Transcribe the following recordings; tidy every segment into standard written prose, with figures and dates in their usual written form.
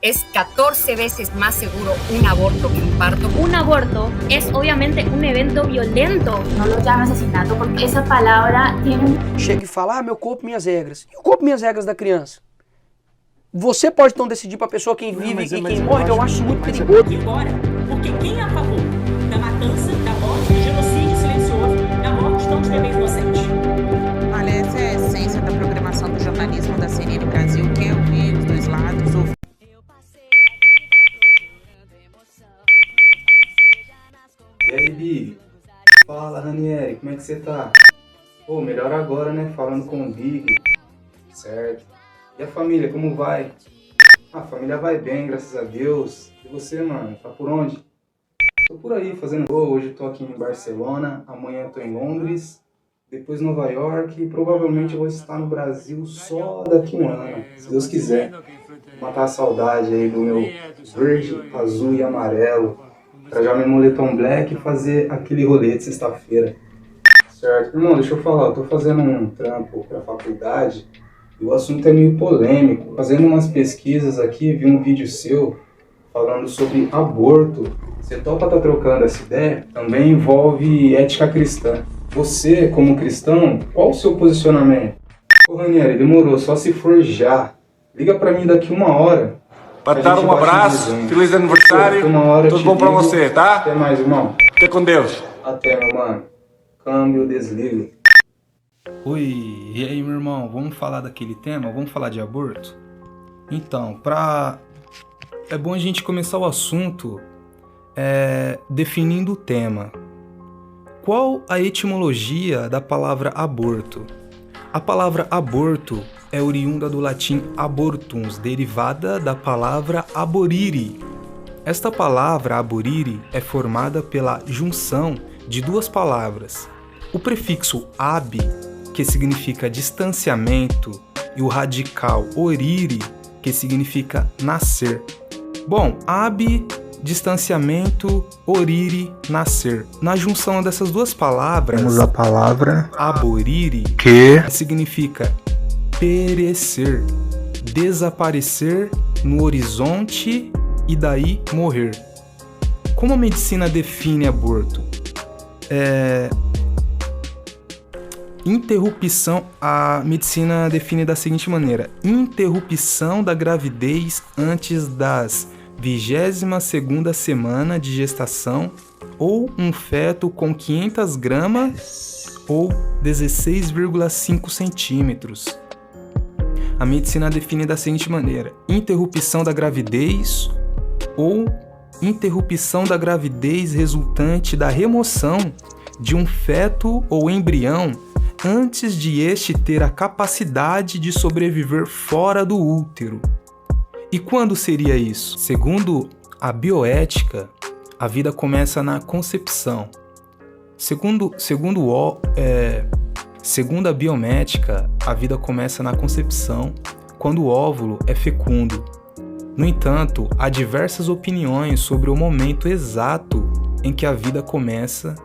es 14 veces más seguro un aborto que un parto. Un aborto es obviamente un evento violento. No lo llame asesinato porque esa palabra tiene um... Chega e fala, meu corpo, minhas regras. E o corpo, minhas regras da criança? Você pode então decidir para a pessoa quem vive e quem morre, eu acho muito perigoso. Embora, porque quem é a favor da matança, da morte, do genocídio silencioso, da morte tão de bebês inocentes? Olha, essa é a essência da programação do jornalismo da CNN Brasil, que é ouvir os dois lados, ouvir. E aí, Big? Fala, Ranieri, como é que você tá? Pô, melhor agora, né? Falando com o Big. Certo. E a família, como vai? A família vai bem, graças a Deus. E você, mano? Tá por onde? Tô por aí, fazendo voo. Hoje tô aqui em Barcelona, amanhã tô em Londres, depois Nova York e provavelmente eu vou estar no Brasil só daqui um ano, se Deus quiser. Matar a saudade aí do meu verde, azul e amarelo. Trajar meu moletom black e fazer aquele rolê de sexta-feira. Certo? Irmão, deixa eu falar, eu tô fazendo um trampo pra faculdade e o assunto é meio polêmico. Fazendo umas pesquisas aqui, vi um vídeo seu falando sobre aborto. Você topa tá trocando essa ideia? Também envolve ética cristã. Você, como cristão, qual o seu posicionamento? Ô Ranieri, demorou, só se for já. Liga pra mim daqui 1 hora. Patar, um abraço, feliz aniversário, tudo bom pra você, tá? Até mais, irmão. Fica com Deus. Até, meu mano. Câmbio, desliga. Oi, e aí, meu irmão, vamos falar daquele tema? Vamos falar de aborto? Então, é bom a gente começar o assunto definindo o tema. Qual a etimologia da palavra aborto? A palavra aborto é oriunda do latim abortums, derivada da palavra aborire. Esta palavra aborire é formada pela junção de 2 palavras. O prefixo ab, que significa distanciamento, e o radical orire, que significa nascer. Bom, ab, distanciamento, orire, nascer. Na junção dessas 2 palavras, temos a palavra aborire, que significa perecer, desaparecer no horizonte e daí morrer. Como a medicina define aborto? Interrupção. A medicina define da seguinte maneira: interrupção da gravidez antes das 22ª semana de gestação ou um feto com 500 gramas ou 16,5 centímetros. A medicina define da seguinte maneira: interrupção da gravidez ou interrupção da gravidez resultante da remoção de um feto ou embrião antes de este ter a capacidade de sobreviver fora do útero. E quando seria isso? Segundo a bioética, a vida começa na concepção. Segundo a biomédica, a vida começa na concepção, quando o óvulo é fecundo. No entanto, há diversas opiniões sobre o momento exato em que a vida começa,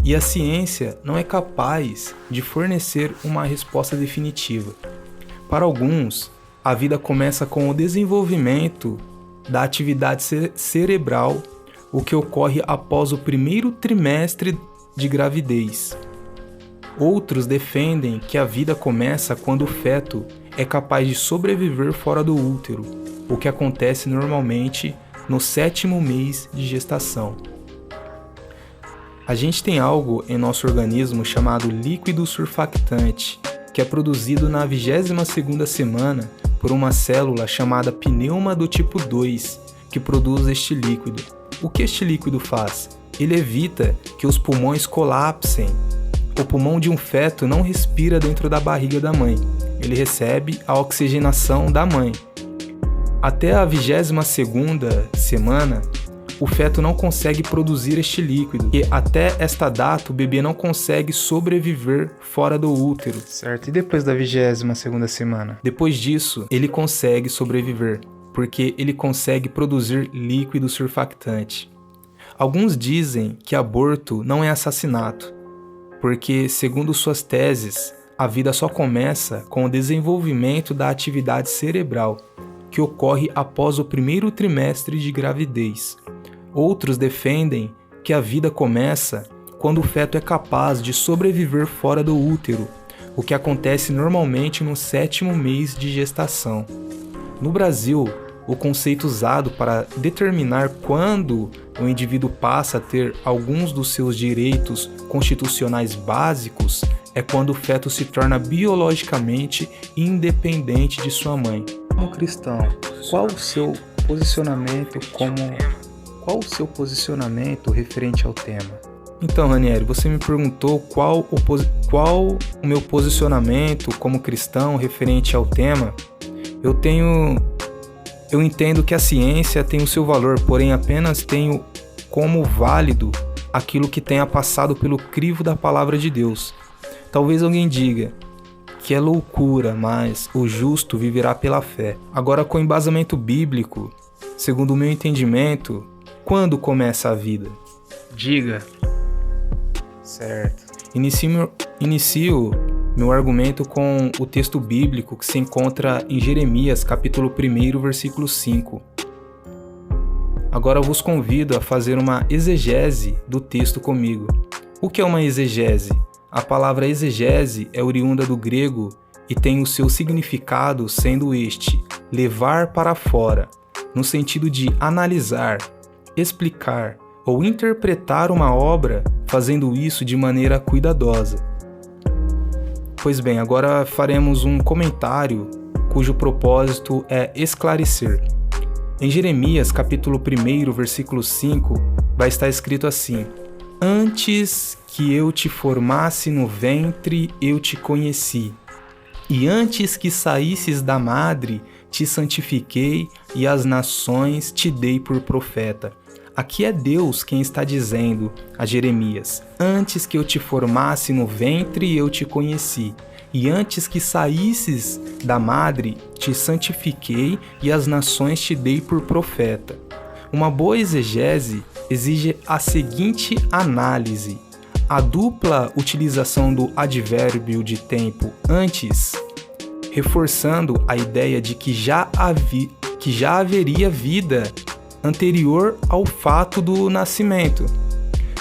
e a ciência não é capaz de fornecer uma resposta definitiva. Para alguns, a vida começa com o desenvolvimento da atividade cerebral, o que ocorre após o 1º trimestre de gravidez. Outros defendem que a vida começa quando o feto é capaz de sobreviver fora do útero, o que acontece normalmente no 7º mês de gestação. A gente tem algo em nosso organismo chamado líquido surfactante, que é produzido na 22ª semana por uma célula chamada pneuma do tipo 2, que produz este líquido. O que este líquido faz? Ele evita que os pulmões colapsem. O pulmão de um feto não respira dentro da barriga da mãe. Ele recebe a oxigenação da mãe. Até a 22ª semana, o feto não consegue produzir este líquido, e até esta data o bebê não consegue sobreviver fora do útero. Certo? E depois da 22ª semana? Depois disso, ele consegue sobreviver, porque ele consegue produzir líquido surfactante. Alguns dizem que aborto não é assassinato, porque, segundo suas teses, a vida só começa com o desenvolvimento da atividade cerebral, que ocorre após o primeiro trimestre de gravidez. Outros defendem que a vida começa quando o feto é capaz de sobreviver fora do útero, o que acontece normalmente no 7º mês de gestação. No Brasil, o conceito usado para determinar quando o indivíduo passa a ter alguns dos seus direitos constitucionais básicos é quando o feto se torna biologicamente independente de sua mãe. Como cristão, qual o seu posicionamento referente ao tema? Então, Ranieri, você me perguntou qual o meu posicionamento como cristão referente ao tema. Eu entendo que a ciência tem o seu valor, porém apenas tenho como válido aquilo que tenha passado pelo crivo da palavra de Deus. Talvez alguém diga que é loucura, mas o justo viverá pela fé. Agora, com embasamento bíblico, segundo o meu entendimento, quando começa a vida? Diga. Certo. Inicio meu argumento com o texto bíblico que se encontra em Jeremias, capítulo 1, versículo 5. Agora eu vos convido a fazer uma exegese do texto comigo. O que é uma exegese? A palavra exegese é oriunda do grego e tem o seu significado sendo este, levar para fora, no sentido de analisar, explicar ou interpretar uma obra, fazendo isso de maneira cuidadosa. Pois bem, agora faremos um comentário cujo propósito é esclarecer. Em Jeremias, capítulo 1, versículo 5, vai estar escrito assim: Antes que eu te formasse no ventre, eu te conheci. E antes que saísses da madre, te santifiquei e as nações te dei por profeta. Aqui é Deus quem está dizendo a Jeremias: Antes que eu te formasse no ventre, eu te conheci. E antes que saísses da madre, te santifiquei e as nações te dei por profeta. Uma boa exegese exige a seguinte análise: a dupla utilização do advérbio de tempo antes, reforçando a ideia de que já haveria vida anterior ao fato do nascimento.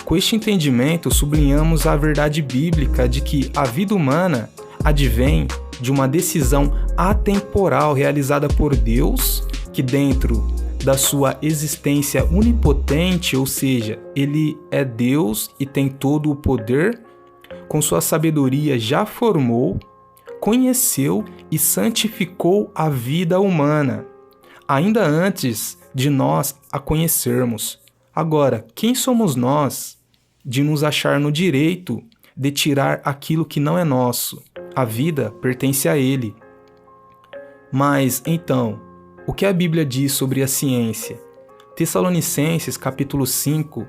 Com este entendimento, sublinhamos a verdade bíblica de que a vida humana advém de uma decisão atemporal realizada por Deus, que dentro da sua existência onipotente, ou seja, Ele é Deus e tem todo o poder, com sua sabedoria já formou, conheceu e santificou a vida humana, ainda antes de nós a conhecermos. Agora, quem somos nós de nos achar no direito de tirar aquilo que não é nosso? A vida pertence a Ele. Mas, então, o que a Bíblia diz sobre a ciência? Tessalonicenses, capítulo 5,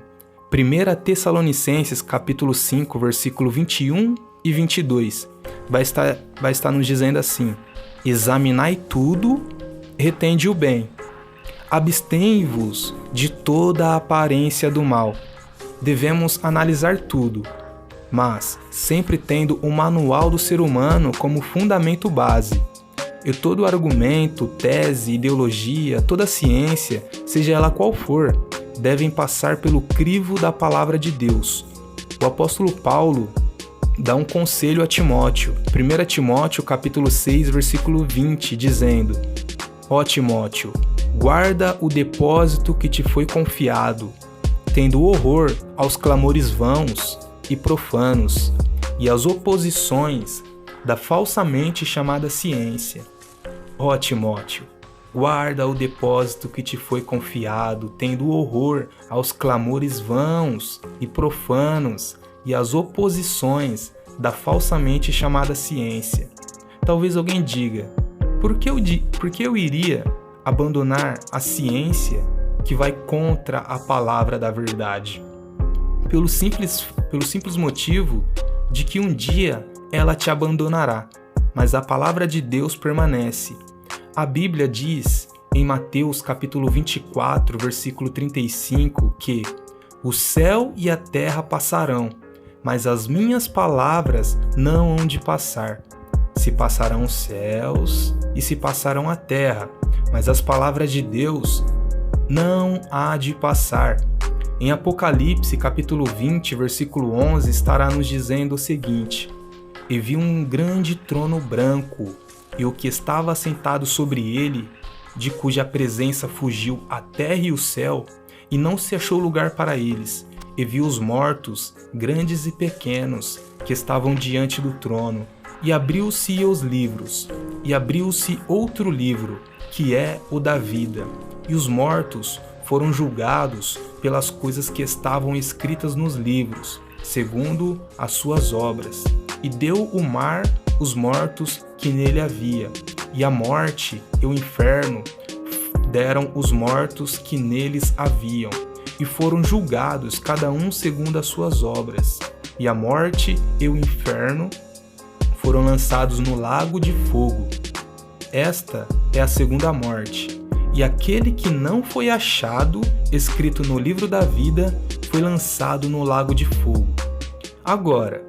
1 Tessalonicenses, capítulo 5, versículo 21 e 22, vai estar nos dizendo assim: Examinai tudo, retende o bem. Abstém-vos de toda a aparência do mal. Devemos analisar tudo, mas sempre tendo o manual do ser humano como fundamento base. E todo argumento, tese, ideologia, toda ciência, seja ela qual for, devem passar pelo crivo da palavra de Deus. O apóstolo Paulo dá um conselho a Timóteo, 1 Timóteo capítulo 6, versículo 20, dizendo: Ó Timóteo, guarda o depósito que te foi confiado, tendo horror aos clamores vãos e profanos e às oposições da falsamente chamada ciência. Ó Timóteo, guarda o depósito que te foi confiado, tendo horror aos clamores vãos e profanos e às oposições da falsamente chamada ciência. Talvez alguém diga: por que eu iria abandonar a ciência que vai contra a palavra da verdade? Pelo simples motivo de que um dia ela te abandonará, mas a palavra de Deus permanece. A Bíblia diz em Mateus capítulo 24, versículo 35, que o céu e a terra passarão, mas as minhas palavras não hão de passar. Se passarão os céus e se passarão a terra, mas as palavras de Deus não há de passar. Em Apocalipse, capítulo 20, versículo 11, estará nos dizendo o seguinte: E vi um grande trono branco, e o que estava assentado sobre ele, de cuja presença fugiu a terra e o céu, e não se achou lugar para eles. E vi os mortos, grandes e pequenos, que estavam diante do trono. E abriu-se os livros, e abriu-se outro livro, que é o da vida. E os mortos foram julgados pelas coisas que estavam escritas nos livros, segundo as suas obras. E deu o mar os mortos que nele havia, e a morte e o inferno deram os mortos que neles haviam, e foram julgados cada um segundo as suas obras. E a morte e o inferno foram lançados no lago de fogo. Esta é a segunda morte. E aquele que não foi achado, escrito no livro da vida, foi lançado no lago de fogo. Agora,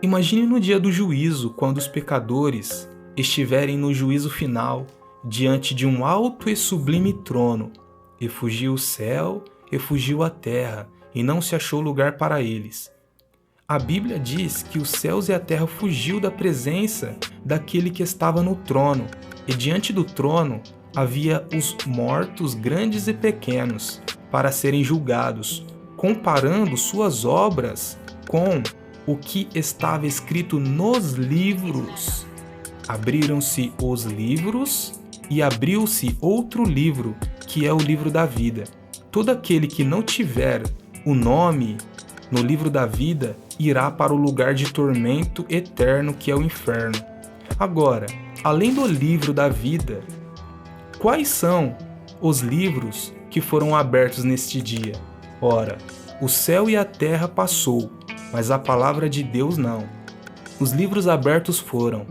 imagine no dia do juízo, quando os pecadores estiverem no juízo final, diante de um alto e sublime trono, e fugiu o céu, e fugiu a terra, e não se achou lugar para eles. A Bíblia diz que os céus e a terra fugiu da presença daquele que estava no trono, e diante do trono havia os mortos grandes e pequenos para serem julgados, comparando suas obras com o que estava escrito nos livros. Abriram-se os livros e abriu-se outro livro, que é o livro da vida. Todo aquele que não tiver o nome no livro da vida irá para o lugar de tormento eterno, que é o inferno. Agora, além do livro da vida, quais são os livros que foram abertos neste dia? Ora, o céu e a terra passou, mas a palavra de Deus não. Os livros abertos foram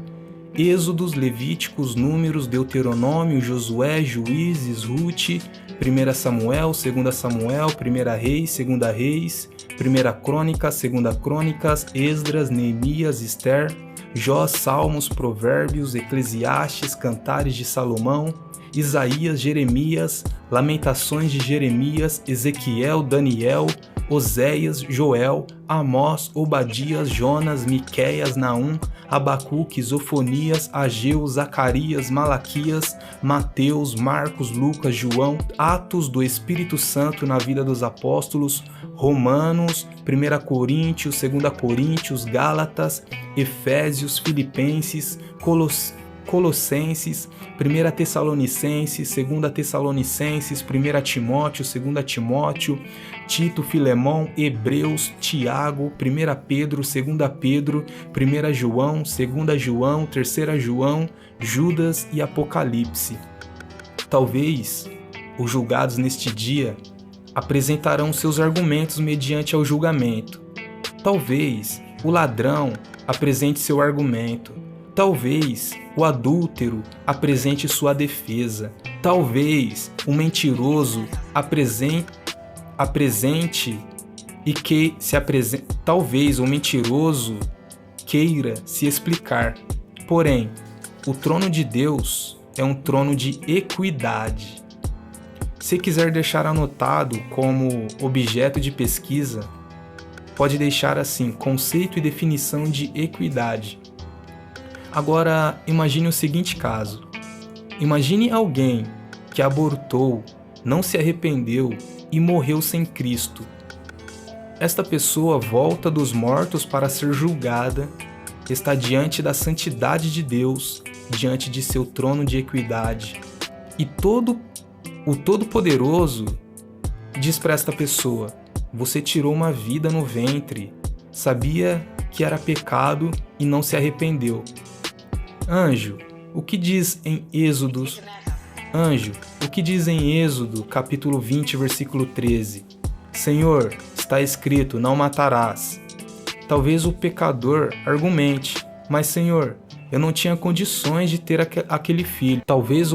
Êxodos, Levíticos, Números, Deuteronômio, Josué, Juízes, Rute, 1 Samuel, 2 Samuel, 1 Reis, 2 Reis, 1 Crônicas, 2 Crônicas, Esdras, Neemias, Ester, Jó, Salmos, Provérbios, Eclesiastes, Cantares de Salomão, Isaías, Jeremias, Lamentações de Jeremias, Ezequiel, Daniel, Oséias, Joel, Amós, Obadias, Jonas, Miqueias, Naum, Abacuque, Zofonias, Ageu, Zacarias, Malaquias, Mateus, Marcos, Lucas, João, Atos do Espírito Santo na vida dos apóstolos, Romanos, 1 Coríntios, 2 Coríntios, Gálatas, Efésios, Filipenses, Colossenses, 1 Tessalonicenses, 2 Tessalonicenses, 1 Timóteo, 2 Timóteo, Tito, Filemão, Hebreus, Tiago, 1 Pedro, 2 Pedro, 1 João, 2 João, 3 João, Judas e Apocalipse. Talvez os julgados neste dia apresentarão seus argumentos mediante ao julgamento. Talvez o ladrão apresente seu argumento. Talvez o adúltero apresente sua defesa. Talvez o mentiroso talvez o mentiroso queira se explicar. Porém, o trono de Deus é um trono de equidade. Se quiser deixar anotado como objeto de pesquisa, pode deixar assim: conceito e definição de equidade. Agora, imagine o seguinte caso. Imagine alguém que abortou, não se arrependeu e morreu sem Cristo. Esta pessoa volta dos mortos para ser julgada, está diante da santidade de Deus, diante de seu trono de equidade. E o Todo-Poderoso diz para esta pessoa: você tirou uma vida no ventre, sabia que era pecado e não se arrependeu. Anjo, o que diz em Êxodo? Anjo, o que diz em Êxodo, capítulo 20, versículo 13? Senhor, está escrito, não matarás. Talvez o pecador argumente, mas Senhor, eu não tinha condições de ter aquele filho. Talvez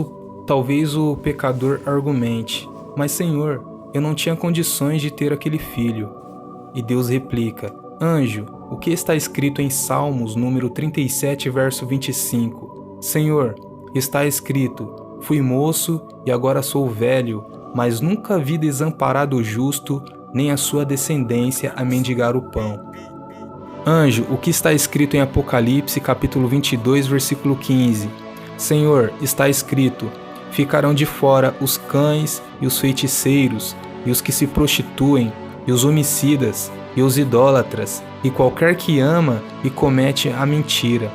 o pecador argumente, mas Senhor, eu não tinha condições de ter aquele filho. E Deus replica, anjo, o que está escrito em Salmos, número 37, verso 25? Senhor, está escrito, Fui moço e agora sou velho, mas nunca vi desamparado o justo, nem a sua descendência a mendigar o pão. Anjo, o que está escrito em Apocalipse, capítulo 22, versículo 15? Senhor, está escrito: ficarão de fora os cães e os feiticeiros, e os que se prostituem, e os homicidas, e os idólatras, e qualquer que ama e comete a mentira.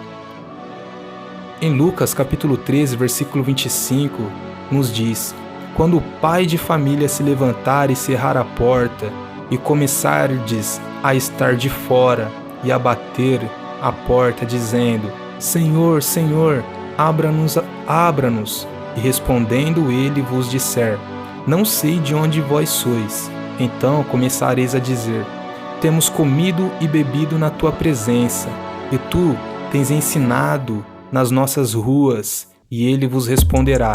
Em Lucas, capítulo 13, versículo 25, nos diz: quando o pai de família se levantar e cerrar a porta, e começardes a estar de fora, e a bater a porta, dizendo: Senhor, Senhor, abra-nos. E respondendo ele vos disser: não sei de onde vós sois. Então começareis a dizer: temos comido e bebido na tua presença, e tu tens ensinado nas nossas ruas. E ele vos responderá: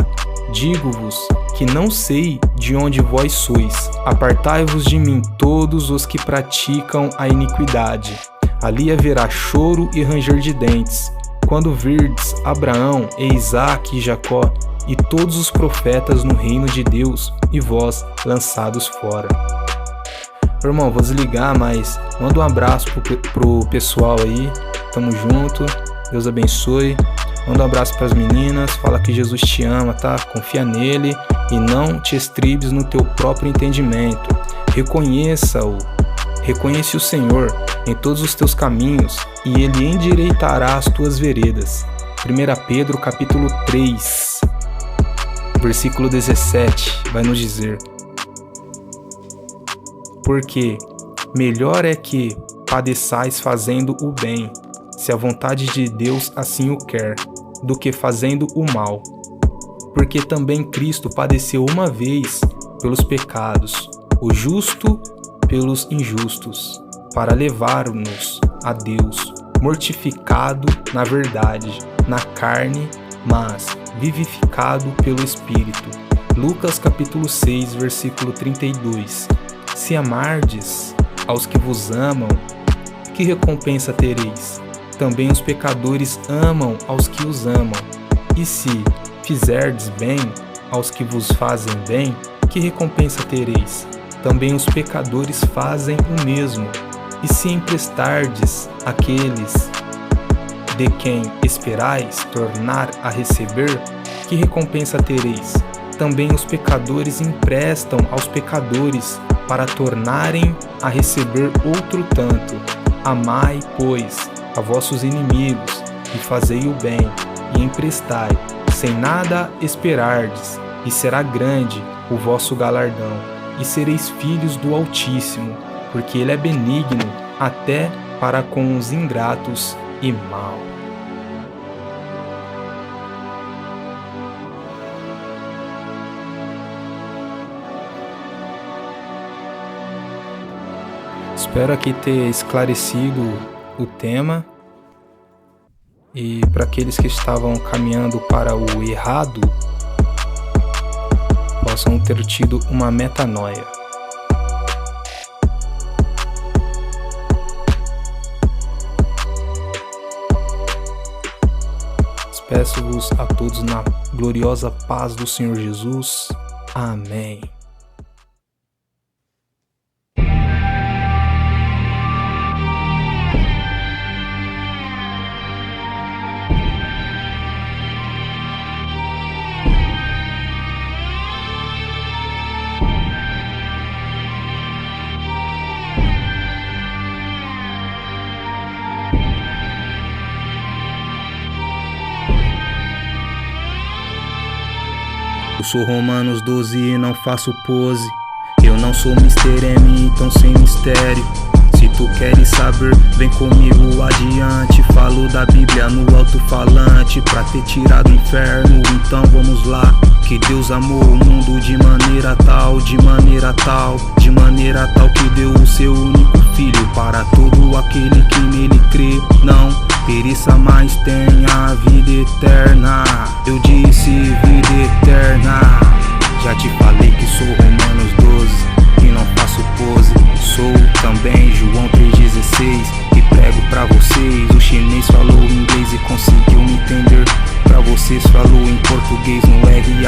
digo-vos que não sei de onde vós sois. Apartai-vos de mim todos os que praticam a iniquidade. Ali haverá choro e ranger de dentes, quando virdes Abraão e Isaque e Jacó e todos os profetas no reino de Deus, e vós lançados fora. Irmão, vou desligar, mas manda um abraço pro pessoal aí. Tamo junto, Deus abençoe. Manda um abraço pras meninas, fala que Jesus te ama, tá? Confia nele e não te estribes no teu próprio entendimento. Reconhece o Senhor em todos os teus caminhos, e ele endireitará as tuas veredas. 1 Pedro capítulo 3, versículo 17, vai nos dizer: porque melhor é que padeçais fazendo o bem, se a vontade de Deus assim o quer, do que fazendo o mal. Porque também Cristo padeceu uma vez pelos pecados, o justo pelos injustos, para levar-nos a Deus, mortificado na verdade, na carne, mas vivificado pelo Espírito. Lucas capítulo 6, versículo 32. Se amardes aos que vos amam, que recompensa tereis? Também os pecadores amam aos que os amam. E se fizerdes bem aos que vos fazem bem, que recompensa tereis? Também os pecadores fazem o mesmo. E se emprestardes àqueles de quem esperais tornar a receber, que recompensa tereis? Também os pecadores emprestam aos pecadores para tornarem a receber outro tanto. Amai, pois, a vossos inimigos, e fazei o bem, e emprestai, sem nada esperardes, e será grande o vosso galardão, e sereis filhos do Altíssimo, porque ele é benigno até para com os ingratos e mau. Espero aqui ter esclarecido o tema, e para aqueles que estavam caminhando para o errado, possam ter tido uma metanoia. Peço-vos a todos na gloriosa paz do Senhor Jesus. Amém. Eu sou Romanos 12 e não faço pose. Eu não sou Mr. M, então sem mistério. Se tu queres saber, vem comigo adiante. Falo da Bíblia no alto-falante pra te tirar do inferno, então vamos lá. Que Deus amou o mundo de maneira tal, de maneira tal, de maneira tal que deu o seu único filho para todo aquele que nele crê. Não pereça, mas tenha vida eterna. Eu disse vida eterna. Já te falei que sou Romanos 12 e não faço pose. Sou também João 3,16 e prego pra vocês. O chinês falou inglês e conseguiu me entender. Pra vocês falou em português no R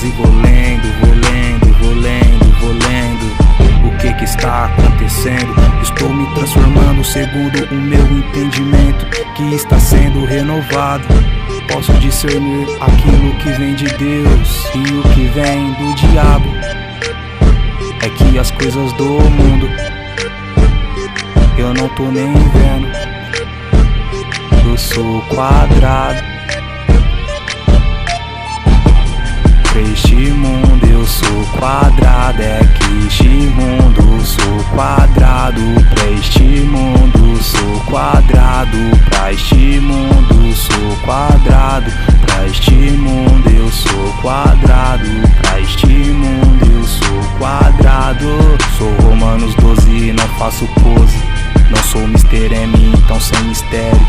escrituras e vou lendo, vou lendo, vou lendo, vou lendo. O que está acontecendo? Estou me transformando segundo o meu entendimento, que está sendo renovado. Posso discernir aquilo que vem de Deus e o que vem do diabo. É que as coisas do mundo eu não tô nem vendo. Eu sou quadrado. Pra este mundo eu sou quadrado. É que este mundo eu sou quadrado. Pra este mundo eu sou quadrado. Pra este mundo eu sou quadrado. Pra este mundo eu sou quadrado. Pra este mundo eu sou quadrado. Sou Romanos 12, não faço pose. Não sou Mr. M, então sem mistério.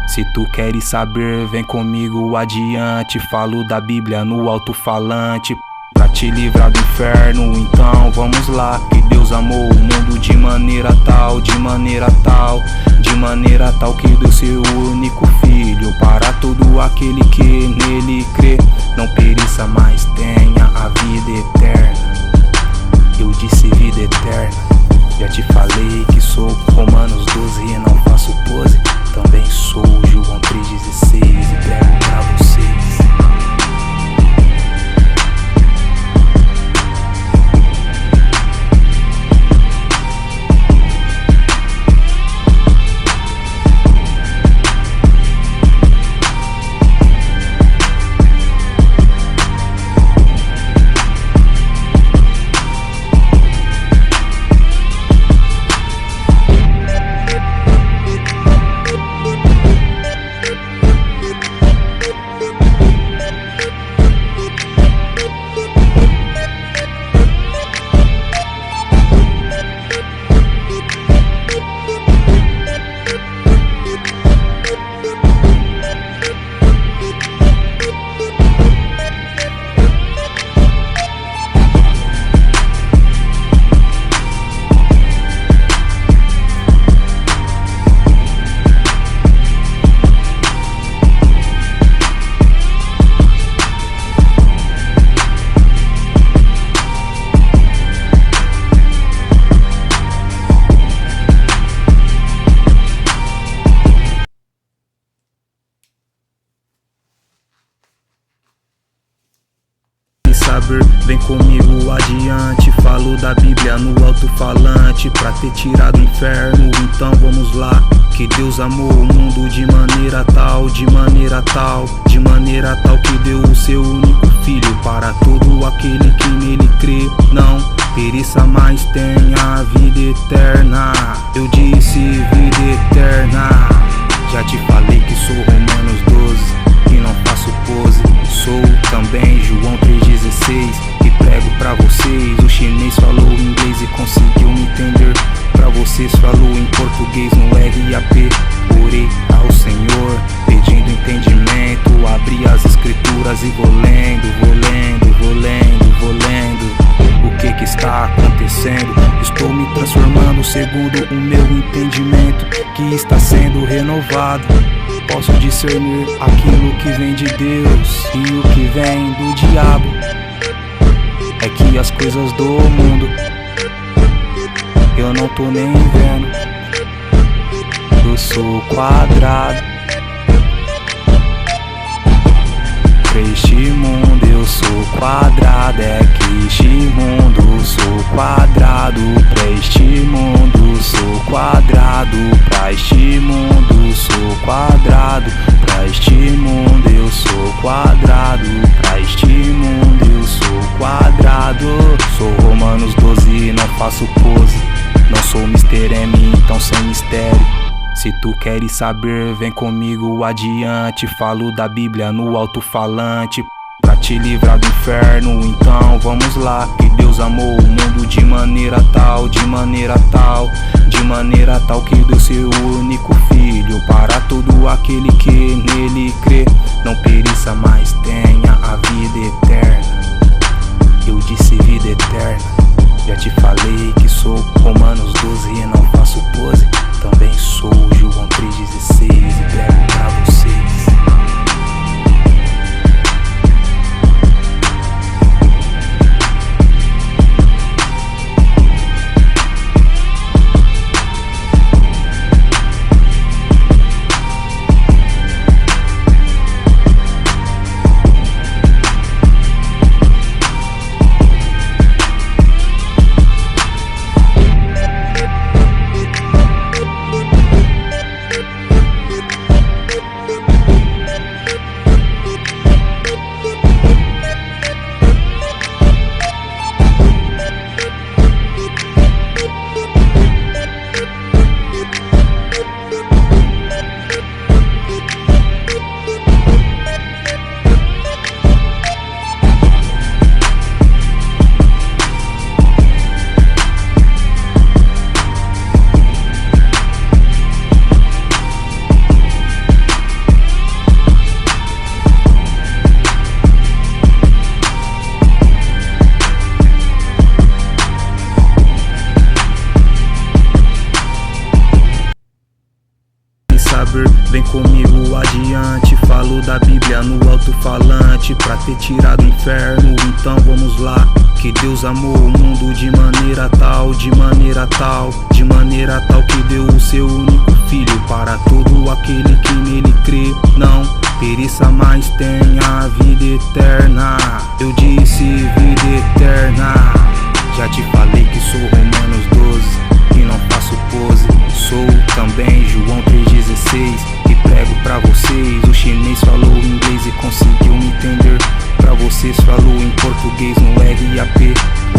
Se tu queres saber, vem comigo adiante. Falo da Bíblia no alto-falante pra te livrar do inferno, então vamos lá. Que Deus amou o mundo de maneira tal, de maneira tal, de maneira tal que deu seu único filho para todo aquele que nele crê. Não pereça, mas tenha a vida eterna. Eu disse vida eterna. Já te falei que sou Romanos 12 e não faço pose. Também sou João 3,16 e prego pra vocês. Vem comigo adiante, falo da Bíblia no alto-falante pra ter tirado o inferno, então vamos lá. Que Deus amou o mundo de maneira tal, de maneira tal, de maneira tal que deu o seu único filho para todo aquele que nele crê. Não pereça, mas tenha a vida eterna. Eu disse vida eterna. Já te falei que sou Romanos 12 e não faço pose. Sou também João 3,16 e prego pra vocês. O chinês falou inglês e conseguiu me entender. Pra vocês falou em português no RAP. Orei ao Senhor pedindo entendimento. Abri as escrituras e vou lendo, vou lendo, vou lendo, vou lendo. O que está acontecendo? Estou me transformando segundo o meu entendimento, que está sendo renovado. Posso discernir aquilo que vem de Deus e o que vem do diabo. É que as coisas do mundo eu não tô nem vendo. Eu sou quadrado. Pra este mundo eu sou quadrado. É que este mundo eu sou quadrado. Pra este mundo eu sou quadrado. Pra este mundo eu sou quadrado. Pra este mundo eu sou quadrado. Pra este mundo eu sou quadrado. Sou Romanos 12 e não faço pose. Não sou Mr. M, então sem mistério. Se tu queres saber, vem comigo adiante. Falo da Bíblia no alto-falante pra te livrar do inferno, então vamos lá. Que Deus amou o mundo de maneira tal, de maneira tal, de maneira tal que deu seu único filho para todo aquele que nele crê. Não pereça, mas tenha a vida eterna. Eu disse vida eterna. Já te falei que sou Romanos 12 e não faço pose. Também sou João 3,16 e prego pra vocês. comigo adiante. Falo da Bíblia no alto-falante pra te tirar do inferno, então vamos lá. Que Deus amou o mundo de maneira tal, de maneira tal, de maneira tal que deu o seu único filho para todo aquele que nele crê. Não pereça, mas tenha a vida eterna. Eu disse vida eterna. Já te falei que sou Romanos 12 e não faço pose. Sou também João 3,16 e prego pra vocês. O chinês falou inglês e conseguiu me entender. Pra vocês falou em português no RAP.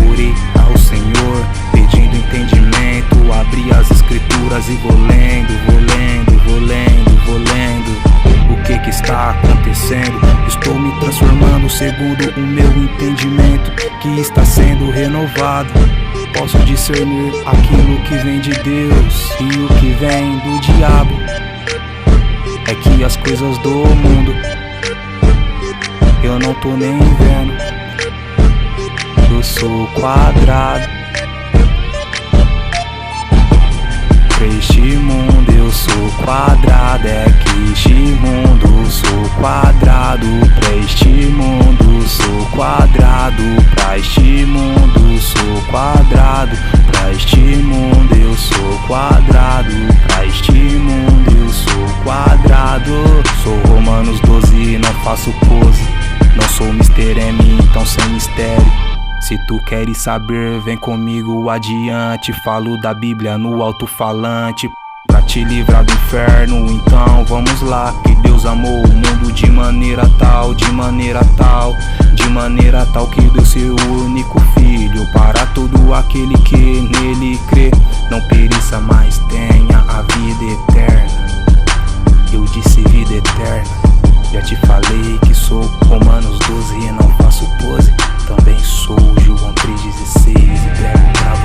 Orei ao Senhor pedindo entendimento. Abri as escrituras e vou lendo, vou lendo, vou lendo, vou lendo. O que está acontecendo? Estou me transformando segundo o meu entendimento, que está sendo renovado. Posso discernir aquilo que vem de Deus e o que vem do diabo. É que as coisas do mundo eu não tô nem vendo. Eu sou quadrado pra este mundo, eu sou quadrado. É que este mundo eu sou quadrado pra este mundo, sou quadrado pra este mundo, sou quadrado pra este mundo, eu sou quadrado pra este mundo, eu sou quadrado. Sou Romanos 12 e não faço pose. Não sou Mr. M, então sem mistério. Se tu queres saber, vem comigo adiante. Falo da Bíblia no alto-falante pra te livrar do inferno, então vamos lá. Que Deus amou o mundo de maneira tal, de maneira tal, de maneira tal que deu seu único filho para todo aquele que nele crê. Não pereça, mas tenha a vida eterna. Eu disse vida eterna. Já te falei que sou Romanos 12 e não faço pose. Também sou João 3,16 e prego pra